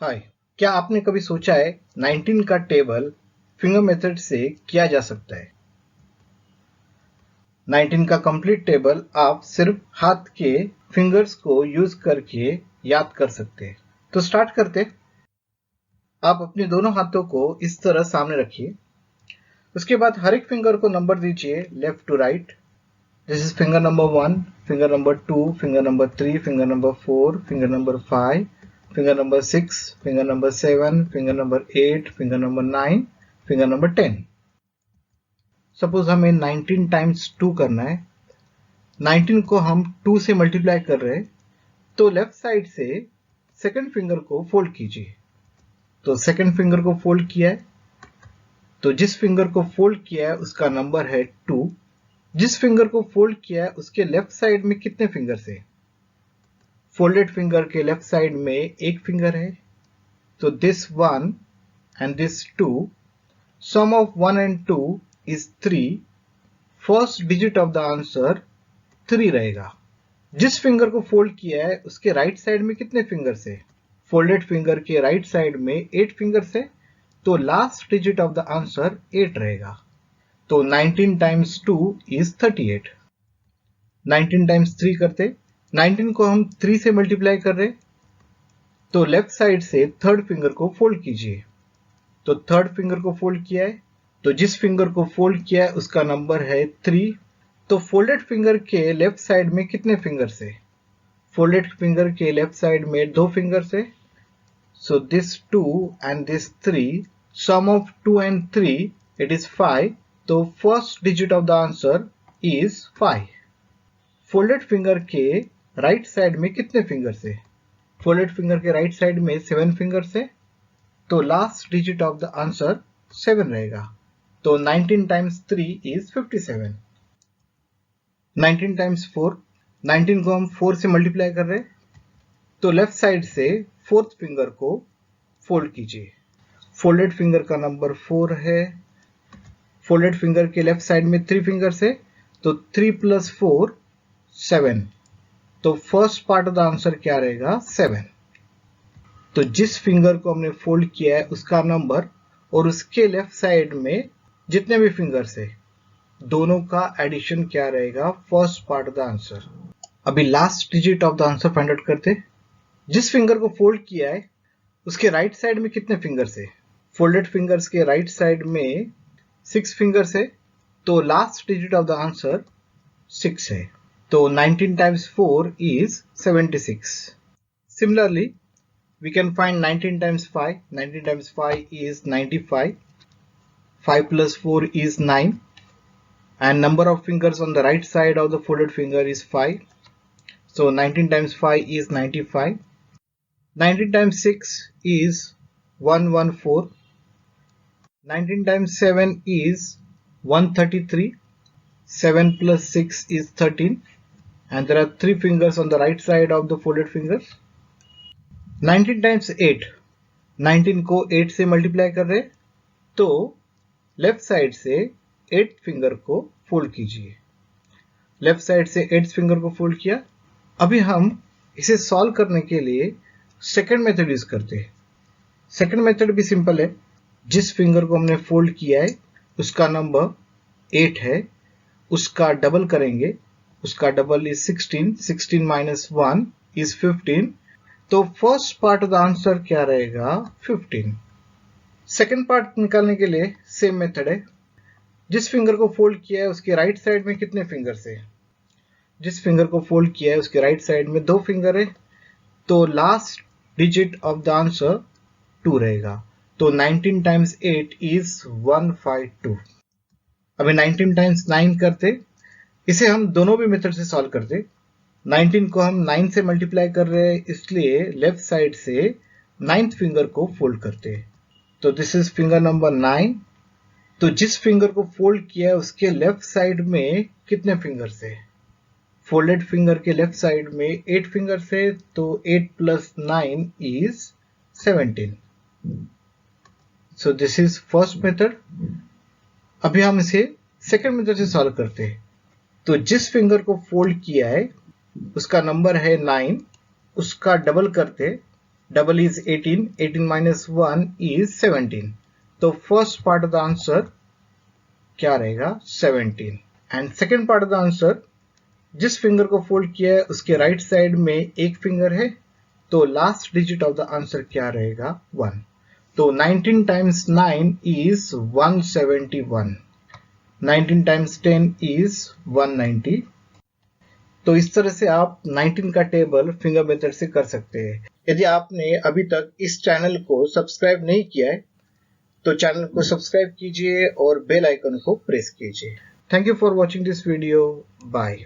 हाय, क्या आपने कभी सोचा है 19 का टेबल फिंगर मेथड से किया जा सकता है? 19 का कंप्लीट टेबल आप सिर्फ हाथ के फिंगर्स को यूज करके याद कर सकते हैं। तो स्टार्ट करते। आप अपने दोनों हाथों को इस तरह सामने रखिए। उसके बाद हर एक फिंगर को नंबर दीजिए left to right. This is finger number 1, finger number 2, finger number 3, finger number 4, finger number 5, finger number 6, finger number 7, finger number 8, finger number 9, finger number 10। Suppose हमें 19 टाइम्स 2 करना है। 19 को हम 2 से मल्टीप्लाई कर रहे हैं, तो लेफ्ट साइड से सेकंड फिंगर को फोल्ड कीजिए। तो सेकंड फिंगर को फोल्ड किया है, तो जिस फिंगर को फोल्ड किया है उसका नंबर है 2। जिस फिंगर को फोल्ड किया है उसके लेफ्ट साइड में कितने फिंगर्स है? फोल्डेड फिंगर के लेफ्ट साइड में एक फिंगर है, तो this 1 and this 2, sum of 1 and 2 is 3। First digit of the answer 3 रहेगा। जिस फिंगर को फोल्ड किया है उसके राइट साइड में कितने फिंगर्स है? फोल्डेड फिंगर के राइट साइड में 8 फिंगर्स है, तो last digit of the answer 8 रहेगा। तो 19 टाइम्स 2 is 38। 19 टाइम्स 3 करते। 19 को हम 3 से मल्टीप्लाई कर रहे, तो लेफ्ट साइड से थर्ड फिंगर को फोल्ड कीजिए। तो थर्ड फिंगर को फोल्ड किया है, तो जिस फिंगर को फोल्ड किया है उसका नंबर है 3। तो फोल्डेड फिंगर के लेफ्ट साइड में कितने फिंगर्स है? फोल्डेड फिंगर के लेफ्ट साइड में 2 फिंगर्स है, so this 2 and this 3, sum of 2 and 3 it is 5। तो first digit of the answer is 5। Folded finger के राइट साइड में कितने फिंगर्स है? फोल्डेड फिंगर के राइट साइड में 7 फिंगर्स है, तो last digit of the answer 7 रहेगा। तो 19 टाइम्स 3 is 57। 19 टाइम्स 4, 19 को हम 4 से मल्टीप्लाई कर रहे हैं, तो लेफ्ट साइड से फोर्थ फिंगर को फोल्ड कीजिए। फोल्डेड फिंगर का नंबर 4 है। फोल्डेड फिंगर के लेफ्ट साइड में 3 फिंगर्स है, तो 3 + 4 7। तो first part of the answer क्या रहेगा? 7। तो जिस फिंगर को हमने फोल्ड किया है उसका नंबर और उसके लेफ्ट साइड में जितने भी फिंगर्स है दोनों का एडिशन क्या रहेगा? First part of the answer. अभी last digit of the answer find out करते। जिस फिंगर को फोल्ड किया है उसके राइट साइड में कितने फिंगर्स है? फोल्डेड फिंगर्स के राइट साइड में 6 फिंगर्स है, तो last digit of the answer 6 है। तो 19 times 4 is 76। Similarly we can find 19 times 5. 19 times 5 is 95. 5 + 4 is 9. And number of fingers on the right side of the folded finger is 5. So 19 times 5 is 95. 19 times 6 is 114. 19 times 7 is 133. 7 + 6 is 13. And there are 3 fingers on the right side of the folded fingers. 19 times 8, 19 को 8 से multiply कर रहे, तो left side से 8 finger को fold कीजिए। Left side से 8 finger को फोल्ड किया। अभी हम इसे सॉल्व करने के लिए सेकंड मेथड यूज करते हैं। सेकंड मेथड भी सिंपल है। जिस फिंगर को हमने फोल्ड किया है उसका नंबर 8 है, उसका डबल करेंगे, उसका डबल इज 16। 16 - 1 is 15। तो first part of the answer क्या रहेगा? 15। सेकंड पार्ट निकालने के लिए सेम मेथड है। जिस फिंगर को फोल्ड किया है उसके राइट साइड में कितने फिंगर्स है? जिस फिंगर को फोल्ड किया है उसके राइट साइड में 2 फिंगर है, तो last digit of the answer 2 रहेगा। तो 19 टाइम्स 8 is 152। अभी 19 टाइम्स 9 करते। इसे हम दोनों भी मेथड से सॉल्व करते। 19 को हम 9 से मल्टीप्लाई कर रहे हैं, इसलिए लेफ्ट साइड से 9th फिंगर को फोल्ड करते हैं। तो दिस इज फिंगर नंबर 9। तो जिस फिंगर को फोल्ड किया है उसके लेफ्ट साइड में कितने फिंगर्स है? फोल्डेड फिंगर के लेफ्ट साइड में 8 फिंगर्स है, तो 8 + 9 is 17। So this is first method. अभी हम इसे सेकंड मेथड से सॉल्व करते हैं। तो जिस फिंगर को फोल्ड किया है उसका नंबर है 9, उसका डबल करते, डबल इज 18, 18 minus 1 is 17. तो first part of the answer क्या रहेगा? 17. And second part of the answer, जिस फिंगर को फोल्ड किया है उसके राइट साइड में एक फिंगर है, तो last digit of the answer क्या रहेगा? 1. तो 19 times 9 is 171. 19 times 10 is 190. तो इस तरह से आप 19 का टेबल फिंगर मेथड से कर सकते हैं। यदि आपने अभी तक इस चैनल को सब्सक्राइब नहीं किया है तो चैनल को सब्सक्राइब कीजिए और बेल आइकन को प्रेस कीजिए। Thank you for watching this video. Bye.